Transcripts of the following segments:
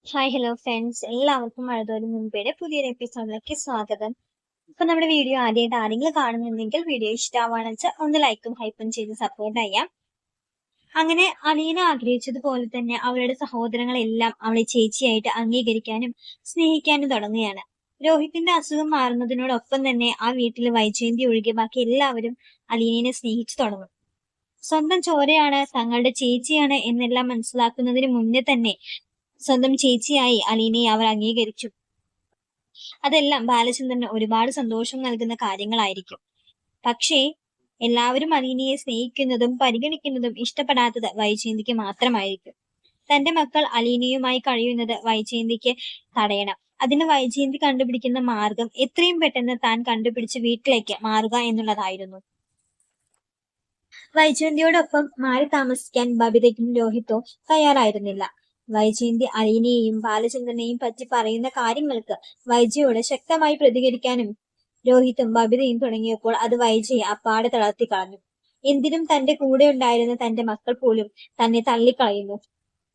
Hi hello friends, എല്ലാവർക്കും മഴതോരും മുൻപേടെ പുതിയൊരു എപ്പിസോഡിലേക്ക് സ്വാഗതം. ഇപ്പൊ നമ്മുടെ വീഡിയോ ആദ്യമായിട്ട് ആരെങ്കിലും കാണുന്നുണ്ടെങ്കിൽ വീഡിയോ ഇഷ്ടമാണെന്ന് വെച്ചാൽ ഒന്ന് ലൈക്കും ഹൈപ്പും ചെയ്ത് സപ്പോർട്ട് ചെയ്യാം. അങ്ങനെ അലീന ആഗ്രഹിച്ചതുപോലെ തന്നെ അവളുടെ സഹോദരങ്ങളെല്ലാം അവളെ ചേച്ചിയായിട്ട് അംഗീകരിക്കാനും സ്നേഹിക്കാനും തുടങ്ങുകയാണ്. രോഹിത്തിന്റെ അസുഖം മാറുന്നതിനോടൊപ്പം തന്നെ ആ വീട്ടിൽ വൈജയന്തി ഒഴികെ ബാക്കി എല്ലാവരും അലീനയെ സ്നേഹിച്ചു തുടങ്ങും. സ്വന്തം ചോരയാണ്, തങ്ങളുടെ ചേച്ചിയാണ് എന്നെല്ലാം മനസ്സിലാക്കുന്നതിന് മുന്നേ തന്നെ സ്വന്തം ചേച്ചിയായി അലീനയെ അവർ അംഗീകരിച്ചു. അതെല്ലാം ബാലചന്ദ്രന് ഒരുപാട് സന്തോഷം നൽകുന്ന കാര്യങ്ങളായിരിക്കും. പക്ഷേ എല്ലാവരും അലീനയെ സ്നേഹിക്കുന്നതും പരിഗണിക്കുന്നതും ഇഷ്ടപ്പെടാത്തത് വൈജയന്തിക്ക് മാത്രമായിരിക്കും. തന്റെ മക്കൾ അലീനയുമായി കഴിയുന്നത് വൈജയന്തിക്ക് തടയണം. അതിന് വൈജയന്തി കണ്ടുപിടിക്കുന്ന മാർഗം എത്രയും പെട്ടെന്ന് താൻ കണ്ടുപിടിച്ച് വീട്ടിലേക്ക് മാറുക എന്നുള്ളതായിരുന്നു. വൈജയന്തിയോടൊപ്പം മാറി താമസിക്കാൻ ബബിതയ്ക്കും രോഹിത്തോ തയ്യാറായിരുന്നില്ല. വൈജയന്തി അലീനയെയും ബാലചന്ദ്രനെയും പറ്റി പറയുന്ന കാര്യങ്ങൾക്ക് വൈജയോട് ശക്തമായി പ്രതികരിക്കാനും രോഹിത്തും ബബിതയും തുടങ്ങിയപ്പോൾ അത് വൈജയെ അപ്പാടെ തളർത്തി കളഞ്ഞു. എന്തിനും തന്റെ കൂടെ ഉണ്ടായിരുന്ന തന്റെ മക്കൾ പോലും തന്നെ തള്ളിക്കളയുന്നു.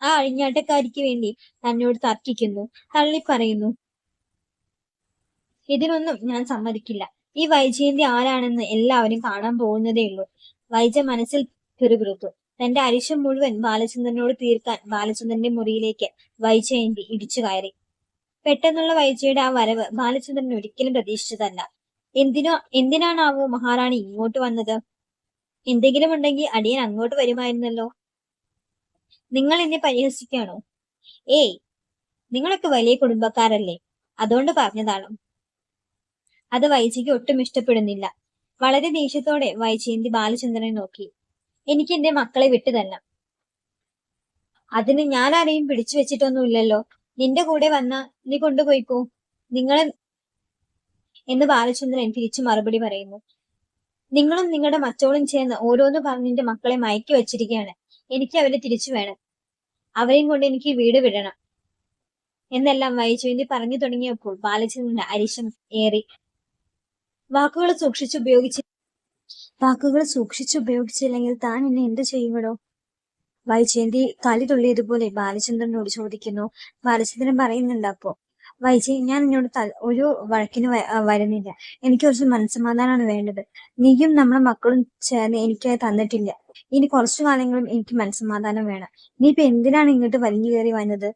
ആ അഴിഞ്ഞാട്ടക്കാരിക്ക് വേണ്ടി തന്നോട് തർക്കിക്കുന്നു, തള്ളിപ്പറയുന്നു. ഇതിനൊന്നും ഞാൻ സമ്മതിക്കില്ല. ഈ വൈജയന്തി ആരാണെന്ന് എല്ലാവരും കാണാൻ പോകുന്നതേ ഉള്ളൂ. വൈജ മനസ്സിൽ പിറുപിറുത്തു. തന്റെ അരിശം മുഴുവൻ ബാലചന്ദ്രനോട് തീർക്കാൻ ബാലചന്ദ്രന്റെ മുറിയിലേക്ക് വൈജയന്തി ഇടിച്ചു കയറി. പെട്ടെന്നുള്ള വൈജയുടെ ആ വരവ് ബാലചന്ദ്രൻ ഒരിക്കലും പ്രതീക്ഷിച്ചതല്ല. എന്തിനാണാവോ മഹാറാണി ഇങ്ങോട്ട് വന്നത്? എന്തെങ്കിലും ഉണ്ടെങ്കിൽ അടിയൻ അങ്ങോട്ട് വരുമായിരുന്നല്ലോ. നിങ്ങൾ എന്നെ പരിഹസിക്കാണോ? ഏയ്, നിങ്ങളൊക്കെ വലിയ കുടുംബക്കാരല്ലേ, അതുകൊണ്ട് പറഞ്ഞതാണ്. അത് വൈജയ്ക്ക് ഒട്ടും ഇഷ്ടപ്പെടുന്നില്ല. വളരെ ദേഷ്യത്തോടെ വൈജയന്തി ബാലചന്ദ്രനെ നോക്കി. എനിക്ക് എന്റെ മക്കളെ വിട്ടു തരണം. അതിന് ഞാൻ ആരെയും പിടിച്ചു വെച്ചിട്ടൊന്നുമില്ലല്ലോ. നിന്റെ കൂടെ വന്ന നീ കൊണ്ടുപോയിക്കോ നിങ്ങളെ എന്ന് ബാലചന്ദ്രൻ തിരിച്ചു മറുപടി പറയുന്നു. നിങ്ങളും നിങ്ങളുടെ മറ്റോളും ചേർന്ന് ഓരോന്ന് പറഞ്ഞ് എന്റെ മക്കളെ മയക്കി വെച്ചിരിക്കുകയാണ്. എനിക്ക് അവരെ തിരിച്ചു വേണം. അവരെയും കൊണ്ട് എനിക്ക് വീട് വിടണം എന്നെല്ലാം വൈജയന്തി പറഞ്ഞു തുടങ്ങിയപ്പോൾ ബാലചന്ദ്രന് അരിശം ഏറി. വാക്കുകൾ സൂക്ഷിച്ചുപയോഗിച്ചില്ലെങ്കിൽ താൻ എന്നെ എന്ത് ചെയ്യുമടോ? വൈജയന്തി കാലി തുള്ളിയതുപോലെ ബാലചന്ദ്രനോട് ചോദിക്കുന്നു. ബാലചന്ദ്രൻ പറയുന്നുണ്ട് അപ്പോ, വൈജയ്, ഞാൻ നിന്നോട് ഒരു വഴക്കിന് വരുന്നില്ല. എനിക്ക് കുറച്ച് മനസ്സമാധാനമാണ് വേണ്ടത്. നീയും നമ്മുടെ മക്കളും ചേർന്ന് എനിക്ക് തന്നിട്ടില്ല. ഇനി കുറച്ചു കാലങ്ങളും എനിക്ക് മനസ്സമാധാനം വേണം. നീ ഇപ്പൊ എന്തിനാണ് ഇങ്ങോട്ട് വലിഞ്ഞു കയറി വന്നത്?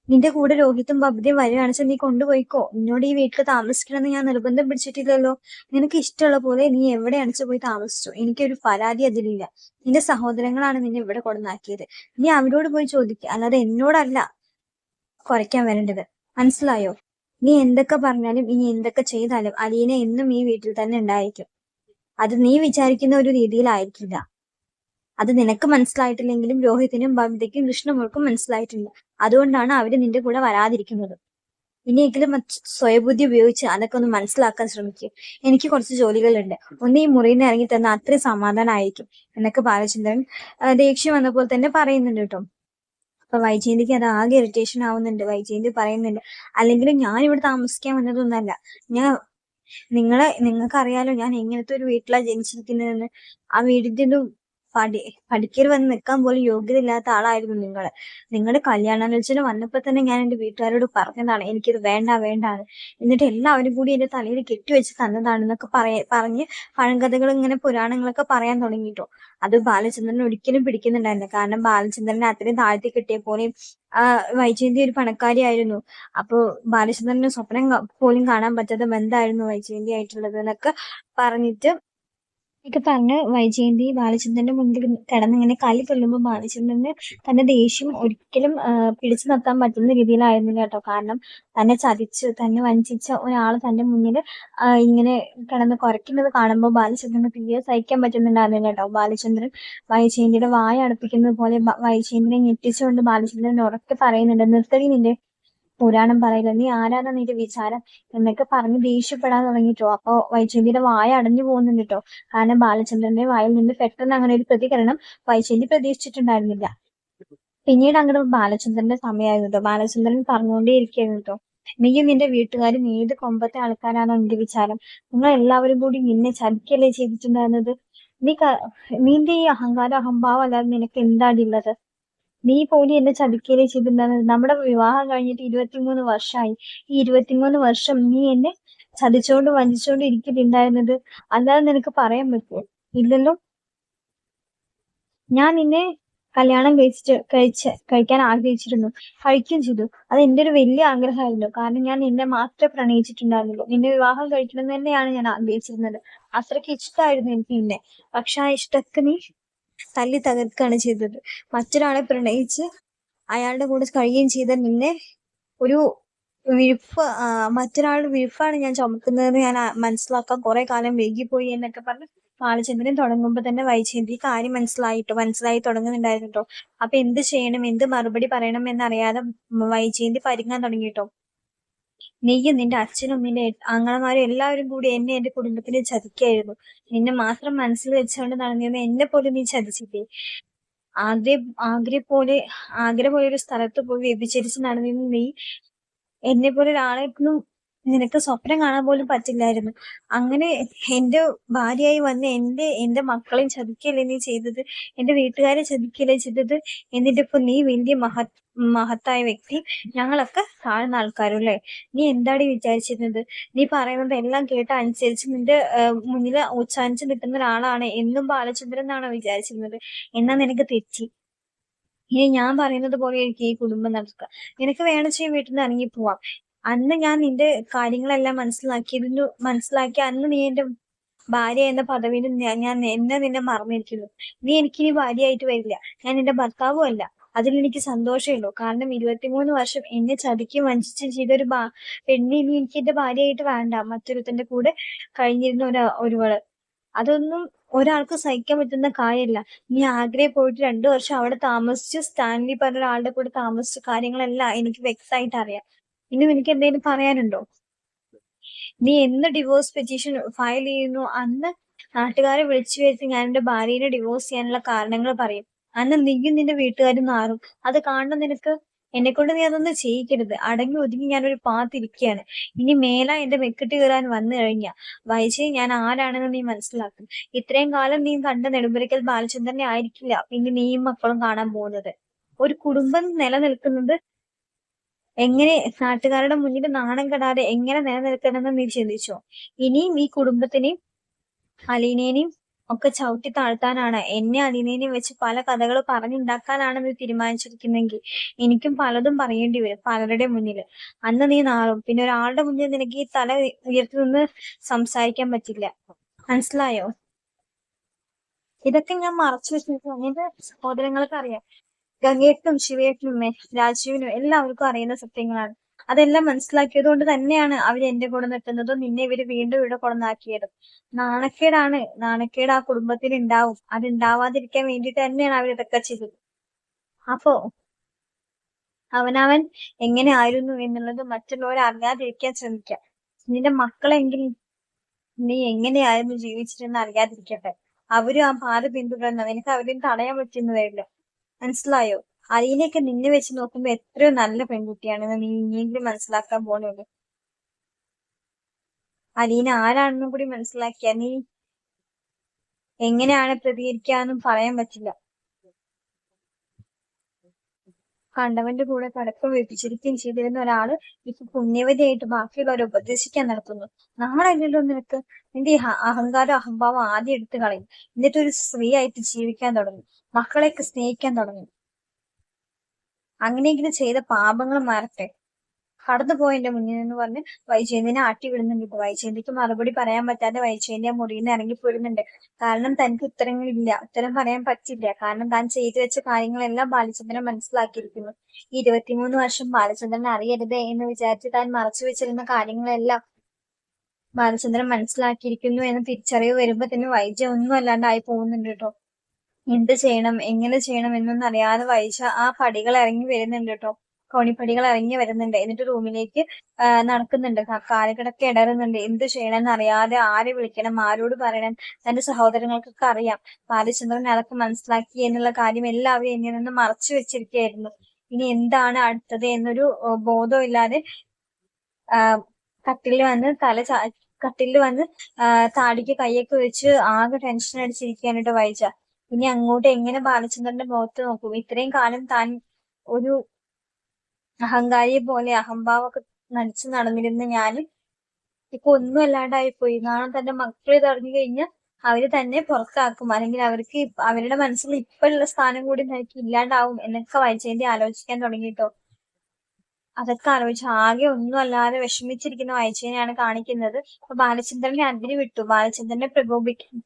നിന്റെ കൂടെ രോഹിത്തും ബബിതയും വരികയാണെന്ന് നീ കൊണ്ടുപോയിക്കോ. നിന്നോട് ഈ വീട്ടിൽ താമസിക്കണമെന്ന് ഞാൻ നിർബന്ധം പിടിച്ചിട്ടില്ലല്ലോ. നിനക്ക് ഇഷ്ടമുള്ള പോലെ നീ എവിടെ അണിച്ചു പോയി താമസിച്ചു. എനിക്കൊരു പരാതി അതിലില്ല. നിന്റെ സഹോദരങ്ങളാണ് നിന്നെ ഇവിടെ കൊണ്ടുവന്നാക്കിയത്. നീ അവരോട് പോയി ചോദിക്കുക, അല്ലാതെ എന്നോടല്ല കുറയ്ക്കാൻ വരേണ്ടത്. മനസ്സിലായോ? നീ എന്തൊക്കെ പറഞ്ഞാലും ഇനി എന്തൊക്കെ ചെയ്താലും അലീന എന്നും ഈ വീട്ടിൽ തന്നെ ഉണ്ടായിരിക്കും. അത് നീ വിചാരിക്കുന്ന ഒരു രീതിയിലായിരിക്കില്ല. അത് നിനക്ക് മനസ്സിലായിട്ടില്ലെങ്കിലും രോഹിത്തിനും ബബിതയ്ക്കും കൃഷ്ണമോൾക്കും മനസ്സിലായിട്ടില്ല. അതുകൊണ്ടാണ് അവര് നിന്റെ കൂടെ വരാതിരിക്കുന്നത്. ഇനിയെങ്കിലും സ്വയബുദ്ധി ഉപയോഗിച്ച് അതൊക്കെ ഒന്ന് മനസ്സിലാക്കാൻ ശ്രമിക്കുക. എനിക്ക് കുറച്ച് ജോലികളുണ്ട്. ഒന്ന് ഈ മുറിയിൽ നിന്ന് ഇറങ്ങി തന്ന അത്രയും സമാധാനമായിരിക്കും എന്നൊക്കെ ബാലചന്ദ്രൻ ദേഷ്യം വന്നപ്പോൾ തന്നെ പറയുന്നുണ്ട് കേട്ടോ. അപ്പൊ വൈജയന്തിക്ക് അത് ആകെ ഇറിറ്റേഷൻ ആവുന്നുണ്ട്. വൈജയന്തി പറയുന്നുണ്ട്, അല്ലെങ്കിലും ഞാൻ ഇവിടെ താമസിക്കാൻ വന്നതൊന്നല്ല. നിങ്ങൾക്കറിയാലോ ഞാൻ എങ്ങനത്തെ ഒരു വീട്ടിലാണ് ജനിച്ചിരിക്കുന്നതെന്ന്. ആ വീടിന്റെ പടിക്കൽ വന്ന് നിൽക്കാൻ പോലും യോഗ്യത ഇല്ലാത്ത ആളായിരുന്നു നിങ്ങള്. നിങ്ങളുടെ കല്യാണാലോചന വന്നപ്പോ തന്നെ ഞാൻ എന്റെ വീട്ടുകാരോട് പറഞ്ഞതാണ് എനിക്കിത് വേണ്ടാന്ന്. എന്നിട്ട് എല്ലാവരും കൂടി എന്റെ തലയിൽ കെട്ടിവെച്ച് തന്നതാണെന്നൊക്കെ പറഞ്ഞ് പഴങ്കഥകൾ ഇങ്ങനെ പുരാണങ്ങളൊക്കെ പറയാൻ തുടങ്ങിട്ടോ. അത് ബാലചന്ദ്രൻ ഒരിക്കലും പിടിക്കുന്നുണ്ടായിരുന്നില്ല. കാരണം ബാലചന്ദ്രനെ അത്രയും താഴ്ത്തി കിട്ടിയ പോലെ വൈജയന്തി ഒരു പണക്കാരിയായിരുന്നു. അപ്പൊ ബാലചന്ദ്രന് സ്വപ്നം പോലും കാണാൻ പറ്റാത്ത ബന്ധമായിരുന്നു വൈജയന്തി ആയിട്ടുള്ളത് എന്നൊക്കെ പറഞ്ഞിട്ട് വൈജയന്തി ബാലചന്ദ്രന്റെ മുന്നിൽ കിടന്നിങ്ങനെ കാലി കൊല്ലുമ്പോൾ ബാലചന്ദ്രന് തന്റെ ദേഷ്യം ഒരിക്കലും പിടിച്ചു നിർത്താൻ പറ്റുന്ന രീതിയിലായിരുന്നില്ല കേട്ടോ. കാരണം തന്നെ ചതിച്ച് തന്നെ വഞ്ചിച്ച ഒരാൾ തന്റെ മുന്നിൽ ഇങ്ങനെ കിടന്ന് കുറയ്ക്കുന്നത് കാണുമ്പോൾ ബാലചന്ദ്രന് തീരെ സഹിക്കാൻ പറ്റുന്നുണ്ടായിരുന്നില്ല കേട്ടോ. ബാലചന്ദ്രൻ വൈജയന്തിയുടെ വായ അടപ്പിക്കുന്നത് പോലെ വൈജയന്തിനെ ഞെട്ടിച്ചുകൊണ്ട് ബാലചന്ദ്രൻ ഉറക്കെ പറയുന്നുണ്ട്, നിർത്തടി നിന്റെ പുരാണം പറയില്ല, നീ ആരാണ് നിന്റെ വിചാരം എന്നൊക്കെ പറഞ്ഞ് ദേഷ്യപ്പെടാൻ തുടങ്ങിട്ടോ. അപ്പൊ വൈജയന്തിയുടെ വായ അടഞ്ഞു പോകുന്നുണ്ട് കേട്ടോ. കാരണം ബാലചന്ദ്രന്റെ വായിൽ നിന്ന് പെട്ടെന്ന് അങ്ങനെ ഒരു പ്രതികരണം വൈജയന്തി പ്രതീക്ഷിച്ചിട്ടുണ്ടായിരുന്നില്ല. പിന്നീട് അങ്ങോട്ട് ബാലചന്ദ്രന്റെ സമയമായിരുന്നു കേട്ടോ. ബാലചന്ദ്രൻ പറഞ്ഞുകൊണ്ടേ ഇരിക്കുകയായിരുന്നു കേട്ടോ, നീയും നിന്റെ വീട്ടുകാരും ഏത് കൊമ്പത്തെ ആൾക്കാരാണോ എന്റെ വിചാരം? നിങ്ങൾ എല്ലാവരും കൂടി നിന്നെ ചതിക്കല്ലേ ചെയ്തിട്ടുണ്ടായിരുന്നത്? നിന്റെ ഈ അഹങ്കാരം അഹംഭാവം അല്ലാതെ നിനക്ക് എന്താണുള്ളത്? നീ പോലും എന്നെ ചതിക്കുകയല്ലേ ചെയ്തിട്ടുണ്ടായിരുന്നത്. നമ്മുടെ വിവാഹം കഴിഞ്ഞിട്ട് 23 വർഷമായി. ഈ 23 വർഷം നീ എന്നെ ചതിച്ചോണ്ട് വഞ്ചിച്ചോണ്ട് ഇരിക്കുന്നുണ്ടായിരുന്നത്. അല്ലാതെ നിനക്ക് പറയാൻ പറ്റുമോ? ഇല്ലല്ലോ. ഞാൻ നിന്നെ കല്യാണം കഴിക്കാൻ ആഗ്രഹിച്ചിരുന്നു, കഴിക്കുകയും ചെയ്തു. അത് എന്റെ ഒരു വലിയ ആഗ്രഹമായിരുന്നു. കാരണം ഞാൻ നിന്നെ മാത്രമേ പ്രണയിച്ചിട്ടുണ്ടായിരുന്നുള്ളൂ. നിന്നെ വിവാഹം കഴിക്കണം എന്ന് തന്നെയാണ് ഞാൻ ആഗ്രഹിച്ചിരുന്നത്. അത്രയ്ക്ക് ഇഷ്ടമായിരുന്നു എനിക്ക് നിന്നെ. പക്ഷെ ആ ഇഷ്ടമൊക്കെ നീ തല്ലി തകർക്കുകയാണ് ചെയ്തത്. മറ്റൊരാളെ പ്രണയിച്ച് അയാളുടെ കൂടെ കഴിയുകയും ചെയ്ത നിന്നെ ഒരു മറ്റൊരാളുടെ വിഴുപ്പാണ് ഞാൻ ചുമക്കുന്നതെന്ന് ഞാൻ മനസ്സിലാക്കാൻ കുറെ കാലം വൈകിപ്പോയി എന്നൊക്കെ പറഞ്ഞ് ബാലചന്ദ്രൻ തുടങ്ങുമ്പോ തന്നെ വൈജയന്തി കാര്യം മനസ്സിലായി തുടങ്ങുന്നുണ്ടായിരുന്നു. അപ്പൊ എന്ത് ചെയ്യണം, എന്ത് മറുപടി പറയണം എന്നറിയാതെ വൈജയന്തി പരുങ്ങാൻ തുടങ്ങിട്ടോ. നീയും നിന്റെ അച്ഛനും നിന്റെ ആങ്ങളമാരും എല്ലാവരും കൂടി എന്നെ എന്റെ കുടുംബത്തിനെ ചതിക്കായിരുന്നു. നിന്നെ മാത്രം മനസ്സിൽ വെച്ചുകൊണ്ട് നടന്നിരുന്ന എന്നെ പോലും നീ ചതിച്ചില്ലേ? ആഗ്ര പോലെ ഒരു സ്ഥലത്ത് പോയി വ്യഭിചരിച്ച് നടന്നിരുന്ന നീ എന്നെ പോലെ ഒരാളെയൊന്നും നിനക്ക് സ്വപ്നം കാണാൻ പോലും പറ്റില്ലായിരുന്നു. അങ്ങനെ എന്റെ ഭാര്യയായി വന്ന് എന്റെ മക്കളെയും ചതിക്കല്ലേ നീ ചെയ്തത്? എന്റെ വീട്ടുകാരെ ചതിക്കല്ലേ ചെയ്തത്? എന്നിട്ട് ഇപ്പൊ നീ വലിയ മഹത്തായ വ്യക്തി, ഞങ്ങളൊക്കെ താഴ്ന്ന ആൾക്കാരും അല്ലേ? നീ എന്താണ് വിചാരിച്ചിരുന്നത്? നീ പറയുന്നത് എല്ലാം കേട്ട് അനുസരിച്ച് നിന്റെ മുന്നിൽ ഉച്ചാനിച്ച് നിൽക്കുന്ന ഒരാളാണ് എന്നും ബാലചന്ദ്രൻ എന്നാണോ വിചാരിച്ചിരുന്നത്? എന്നാ നിനക്ക് തെറ്റി. ഇനി ഞാൻ പറയുന്നത് പോലെ എനിക്ക് ഈ കുടുംബം നടക്കുക. നിനക്ക് വേണമെങ്കിൽ വീട്ടിൽ നിന്ന് ഇറങ്ങി പോവാം. അന്ന് ഞാൻ നിന്റെ കാര്യങ്ങളെല്ലാം മനസ്സിലാക്കി അന്ന് നീ എന്റെ ഭാര്യ എന്ന പദവിയിൽ ഞാൻ നിന്നെ മറന്നിരിക്കുന്നു. നീ എനിക്കിനി ഭാര്യയായിട്ട് വരില്ല. ഞാൻ നിന്റെ ഭർത്താവും അല്ല. അതിലെനിക്ക് സന്തോഷമുള്ളൂ. കാരണം 23 വർഷം എന്നെ ചതിക്കുകയും വഞ്ചിച്ചും ചെയ്ത ഒരു പെണ്ണിനി എനിക്ക് എന്റെ ഭാര്യയായിട്ട് വേണ്ട. മറ്റൊരുത്തന്റെ കൂടെ കഴിഞ്ഞിരുന്ന ഒരുവള്. അതൊന്നും ഒരാൾക്ക് സഹിക്കാൻ പറ്റുന്ന കാര്യമല്ല. നീ ആഗ്രയിൽ പോയിട്ട് 2 വർഷം അവിടെ താമസിച്ച് സ്റ്റാൻലി പറഞ്ഞ ഒരാളുടെ കൂടെ താമസിച്ച കാര്യങ്ങളെല്ലാം എനിക്ക് വ്യക്തമായിട്ട് അറിയാം. ഇനി നിനക്ക് എന്തെങ്കിലും പറയാനുണ്ടോ? നീ എന്ന് ഡിവോഴ്സ് പെറ്റീഷൻ ഫയൽ ചെയ്യുന്നു അന്ന് നാട്ടുകാരെ വിളിച്ചു വരുത്തി ഞാൻ എന്റെ ഭാര്യനെ ഡിവോഴ്സ് ചെയ്യാനുള്ള കാരണങ്ങൾ പറയും. അന്ന് നീയും നിന്റെ വീട്ടുകാരും മാറും. അത് കാണണം നിനക്ക്. എന്നെ കൊണ്ട് നീ അതൊന്നും ചെയ്യിക്കരുത്. അടങ്ങി ഒതുങ്ങി ഞാനൊരു പാത്തിരിക്കുകയാണ്. ഇനി മേല എന്റെ മെക്കിട്ട് കയറാൻ വന്നു കഴിഞ്ഞ വൈജയ് ഞാൻ ആരാണെന്ന് നീ മനസ്സിലാക്കും. ഇത്രയും കാലം നീ കണ്ട നെടുമ്പുരയ്ക്കൽ ബാലചന്ദ്രനെ ആയിരിക്കില്ല പിന്നെ നീയും മക്കളും കാണാൻ പോകുന്നത്. ഒരു കുടുംബം നിലനിൽക്കുന്നത് എങ്ങനെ, നാട്ടുകാരുടെ മുന്നിൽ നാണം കെടാതെ എങ്ങനെ നിലനിൽക്കണമെന്ന് നീ ചിന്തിച്ചോ? ഇനിയും ഈ കുടുംബത്തിനെയും അലീനേനെയും ഒക്കെ ചവിട്ടി താഴ്ത്താനാണ്, എന്നെ അലീനേനെയും വെച്ച് പല കഥകൾ പറഞ്ഞുണ്ടാക്കാനാണ് നീ തീരുമാനിച്ചിരിക്കുന്നെങ്കിൽ എനിക്കും പലതും പറയേണ്ടി വരും പലരുടെ മുന്നിൽ. അന്ന് നീ നാളും. പിന്നെ ഒരാളുടെ മുന്നിൽ നിനക്ക് ഈ തല ഉയർത്തി നിന്ന് സംസാരിക്കാൻ പറ്റില്ല. മനസ്സിലായോ? ഇതൊക്കെ ഞാൻ മറച്ചു വെച്ചിട്ട് എന്റെ സഹോദരങ്ങൾക്ക് അറിയാം. ഗംഗേട്ടനും ശിവേട്ടനും രാജീവിനും എല്ലാവർക്കും അറിയുന്ന സത്യങ്ങളാണ്. അതെല്ലാം മനസ്സിലാക്കിയത് കൊണ്ട് തന്നെയാണ് അവർ എന്റെ കൂടെ നിൽക്കുന്നതും നിന്നെ ഇവര് വീണ്ടും ഇവിടെ കൊണ്ടുവന്നാക്കിയതും. നാണക്കേട് ആ കുടുംബത്തിൽ ഉണ്ടാവും. അത് ഉണ്ടാവാതിരിക്കാൻ വേണ്ടിയിട്ട് തന്നെയാണ് അവർ ഇതൊക്കെ ചെയ്തത്. അപ്പോ അവനവൻ എങ്ങനെ ആയിരുന്നു എന്നുള്ളത് മറ്റുള്ളവർ അറിയാതിരിക്കാൻ ശ്രമിക്കാം. നിന്റെ മക്കളെങ്കിലും നീ എങ്ങനെയായിരുന്നു ജീവിച്ചിരുന്ന് അറിയാതിരിക്കട്ടെ. അവരും ആ പാത പിന്തുടർന്ന നിനക്ക് അവരെയും തടയാൻ പറ്റുന്നതേയില്ല. മനസ്സിലായോ? അലീനയൊക്കെ നിന്നെ വെച്ച് നോക്കുമ്പോ എത്രയോ നല്ല പെൺകുട്ടിയാണെന്ന് നീ ഇനിയെങ്കിലും മനസ്സിലാക്കാൻ പോണുള്ളൂ. അലീന ആരാണെന്നും കൂടി മനസ്സിലാക്കിയാ നീ എങ്ങനെയാണ് പ്രതികരിക്കാന്നും പറയാൻ പറ്റില്ല. കണ്ടവന്റെ കൂടെ കടക്കം വെപ്പിച്ചിരിക്കുകയും ചെയ്തിരുന്ന ഒരാള് ഇപ്പൊ പുണ്യവതിയായിട്ട് ബാക്കിയുള്ളവരെ ഉപദേശിക്കാൻ നടത്തുന്നു. നാളല്ലല്ലോ നിനക്ക്. നിന്റെ അഹങ്കാരം അഹംഭാവം ആദ്യം എടുത്തു കളയും. എന്നിട്ട് ഒരു സ്ത്രീ ആയിട്ട് ജീവിക്കാൻ തുടങ്ങും. മക്കളെയൊക്കെ സ്നേഹിക്കാൻ തുടങ്ങും. അങ്ങനെയെങ്കിലും ചെയ്ത പാപങ്ങൾ മാറട്ടെ. കടന്നുപോയി എന്റെ മുന്നിൽ നിന്ന് പറഞ്ഞ് വൈജയന്തിനെ ആട്ടി വിടുന്നുണ്ട്. ഇപ്പൊ വൈജയന്തിക്ക് മറുപടി പറയാൻ പറ്റാതെ വൈജയന്തി ആ മുറിയിൽ നിന്ന് ഇറങ്ങി പോരുന്നുണ്ട്. കാരണം തനിക്ക് ഉത്തരങ്ങളില്ല, ഉത്തരം പറയാൻ പറ്റില്ല. കാരണം താൻ ചെയ്തു വെച്ച കാര്യങ്ങളെല്ലാം ബാലചന്ദ്രൻ മനസ്സിലാക്കിയിരിക്കുന്നു. 23 വർഷം ബാലചന്ദ്രൻ അറിയരുത് എന്ന് വിചാരിച്ച് താൻ മറച്ചു വെച്ചിരുന്ന കാര്യങ്ങളെല്ലാം ബാലചന്ദ്രൻ മനസ്സിലാക്കിയിരിക്കുന്നു എന്ന തിരിച്ചറിവ് വരുമ്പോ തന്നെ വൈജ ഒന്നും അല്ലാണ്ടായി പോകുന്നുണ്ട് കേട്ടോ. എന്ത് ചെയ്യണം, എങ്ങനെ ചെയ്യണം എന്നൊന്നും അറിയാതെ വൈജ ആ പടികൾ ഇറങ്ങി വരുന്നുണ്ട് കേട്ടോ. കോണിപ്പടികൾ ഇറങ്ങി വരുന്നുണ്ട്. എന്നിട്ട് റൂമിലേക്ക് നടക്കുന്നുണ്ട്. കാലുകിടക്കെ ഇടറുന്നുണ്ട്. എന്ത് ചെയ്യണമെന്ന് അറിയാതെ ആരെ വിളിക്കണം, ആരോട് പറയണം. തന്റെ സഹോദരങ്ങൾക്കൊക്കെ അറിയാം ബാലചന്ദ്രൻ അതൊക്കെ മനസ്സിലാക്കി എന്നുള്ള കാര്യം എല്ലാവരും എന്നിൽ നിന്ന് മറച്ചു വെച്ചിരിക്കുകയായിരുന്നു. ഇനി എന്താണ് അടുത്തത് എന്നൊരു ബോധവും ഇല്ലാതെ കട്ടിലിൽ വന്ന് കട്ടിലിൽ വന്ന് താടിക്ക് കൈയൊക്കെ വെച്ച് ആകെ ടെൻഷൻ അടിച്ചിരിക്കാനായിട്ട് വൈജ. ഇനി അങ്ങോട്ട് എങ്ങനെ ബാലചന്ദ്രന്റെ മുഖത്ത് നോക്കും? ഇത്രയും കാലം താൻ ഒരു അഹങ്കാരിയെ പോലെ അഹംഭാവമൊക്കെ നടിച്ചു നടന്നിരുന്ന ഞാൻ ഇപ്പൊ ഒന്നും അല്ലാണ്ടായി പോയി. നാളെ തന്റെ മക്കൾ ഇതറിഞ്ഞു കഴിഞ്ഞാൽ അവര് തന്നെ പുറത്താക്കും, അല്ലെങ്കിൽ അവർക്ക് അവരുടെ മനസ്സിൽ ഇപ്പോഴുള്ള സ്ഥാനം കൂടി തനിക്ക് ഇല്ലാണ്ടാവും എന്നൊക്കെ വൈജയന്തി ആലോചിക്കാൻ തുടങ്ങിട്ടോ. അതൊക്കെ ആലോചിച്ച് ആകെ ഒന്നും അല്ലാതെ വിഷമിച്ചിരിക്കുന്ന വൈജയനെയാണ് കാണിക്കുന്നത്. അപ്പൊ ബാലചന്ദ്രനെ അതിന് വിട്ടു. ബാലചന്ദ്രനെ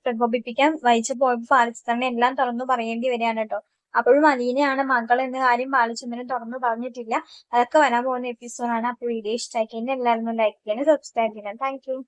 പ്രകോപിപ്പിക്കാൻ വൈജ പോയപ്പോ ബാലചന്ദ്രനെ എല്ലാം തുറന്നു പറയേണ്ടി വരികയാണ് കേട്ടോ. അപ്പോഴും അലീനയാണ് മകൾ എന്ന കാര്യം ബാലചന്ദ്രൻ തുറന്നു പറഞ്ഞിട്ടില്ല. അതൊക്കെ വരാൻ പോകുന്ന എപ്പിസോഡാണ്. അപ്പൊ വീഡിയോ ഇഷ്ടമാക്കി എല്ലാവരും ലൈക്ക് ചെയ്യാനും സബ്സ്ക്രൈബ് ചെയ്യാനും. Thank you.